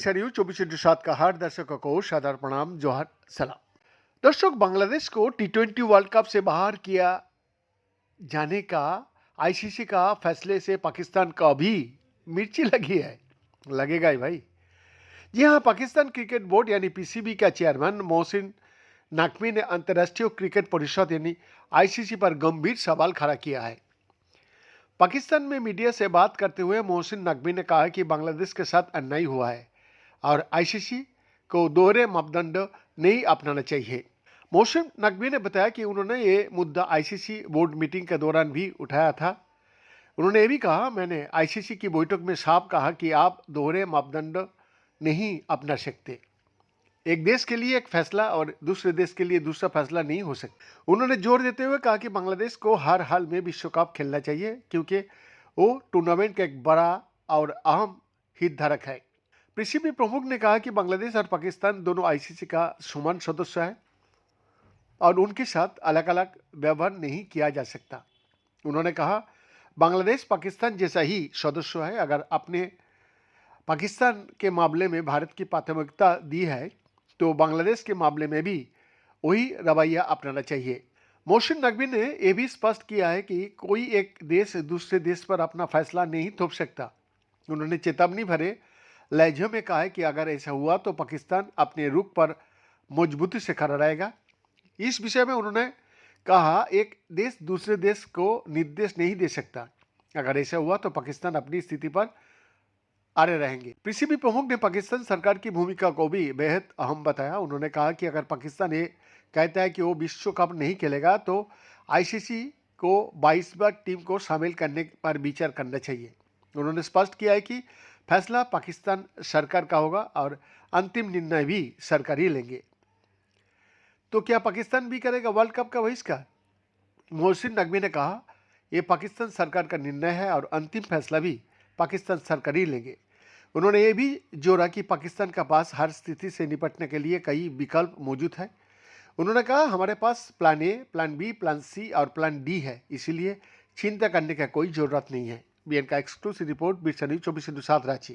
Birsa news 24/7 का हर दर्शकों को सादर प्रणाम, जोहर, सलाम। दर्शक, बांग्लादेश को टी20 वर्ल्ड कप से बाहर किया जाने का आईसीसी का फैसले से पाकिस्तान को भी मिर्ची लगी है। लगेगा ही भाई। जी हाँ, पाकिस्तान क्रिकेट बोर्ड यानी पीसीबी का चेयरमैन मोहसिन नकवी ने अंतर्राष्ट्रीय क्रिकेट परिषद यानी आईसीसी पर गंभीर सवाल खड़ा किया है। पाकिस्तान में मीडिया से बात करते हुए मोहसिन नकवी ने कहा कि बांग्लादेश के साथ अन्याय हुआ है और आईसीसी को दोहरे मापदंड नहीं अपनाना चाहिए। मोहसिन नकवी ने बताया कि उन्होंने ये मुद्दा आईसीसी बोर्ड मीटिंग के दौरान भी उठाया था। उन्होंने ये भी कहा, मैंने आईसीसी की बैठक में साफ कहा कि आप दोहरे मापदंड नहीं अपना सकते। एक देश के लिए एक फैसला और दूसरे देश के लिए दूसरा फैसला नहीं हो सकता। उन्होंने जोर देते हुए कहा कि बांग्लादेश को हर हाल में विश्व कप खेलना चाहिए क्योंकि वो टूर्नामेंट का एक बड़ा और अहम हितधारक है। पीसीबी प्रमुख ने कहा कि बांग्लादेश और पाकिस्तान दोनों आईसीसी का समान सदस्य है और उनके साथ अलग अलग व्यवहार नहीं किया जा सकता। उन्होंने कहा, बांग्लादेश पाकिस्तान जैसा ही सदस्य है। अगर आपने पाकिस्तान के मामले में भारत की प्राथमिकता दी है तो बांग्लादेश के मामले में भी वही रवैया अपनाना चाहिए। मोहसिन नकवी ने यह भी स्पष्ट किया है कि कोई एक देश दूसरे देश पर अपना फैसला नहीं थोप सकता। उन्होंने चेतावनी भरे लहजे में कहा है कि अगर ऐसा हुआ तो पाकिस्तान अपने रुख पर मजबूती से खड़ा रहेगा। इस विषय में उन्होंने कहा, एक देश दूसरे देश को निर्देश नहीं दे सकता। अगर ऐसा हुआ तो पाकिस्तान अपनी स्थिति पर अड़े रहेंगे। पीसीबी प्रमुख ने पाकिस्तान सरकार की भूमिका को भी बेहद अहम बताया। उन्होंने कहा कि अगर पाकिस्तान ये कहता है कि वो विश्व कप नहीं खेलेगा तो आईसीसी को 22 बार टीम को शामिल करने पर विचार करना चाहिए। उन्होंने स्पष्ट किया है कि फैसला पाकिस्तान सरकार का होगा और अंतिम निर्णय भी सरकार ही लेंगे। तो क्या पाकिस्तान भी करेगा वर्ल्ड कप का बहिष्कार? मोहसिन नकवी ने कहा, यह पाकिस्तान सरकार का निर्णय है और अंतिम फैसला भी पाकिस्तान सरकार ही लेंगे। उन्होंने ये भी जोड़ा कि पाकिस्तान के पास हर स्थिति से निपटने के लिए कई विकल्प मौजूद हैं। उन्होंने कहा, हमारे पास plan A, plan B, plan C और प्लान डी है, इसीलिए चिंता करने का कोई जरूरत नहीं है। बीएन का exclusive report, Birsa news 24/7 Ranchi.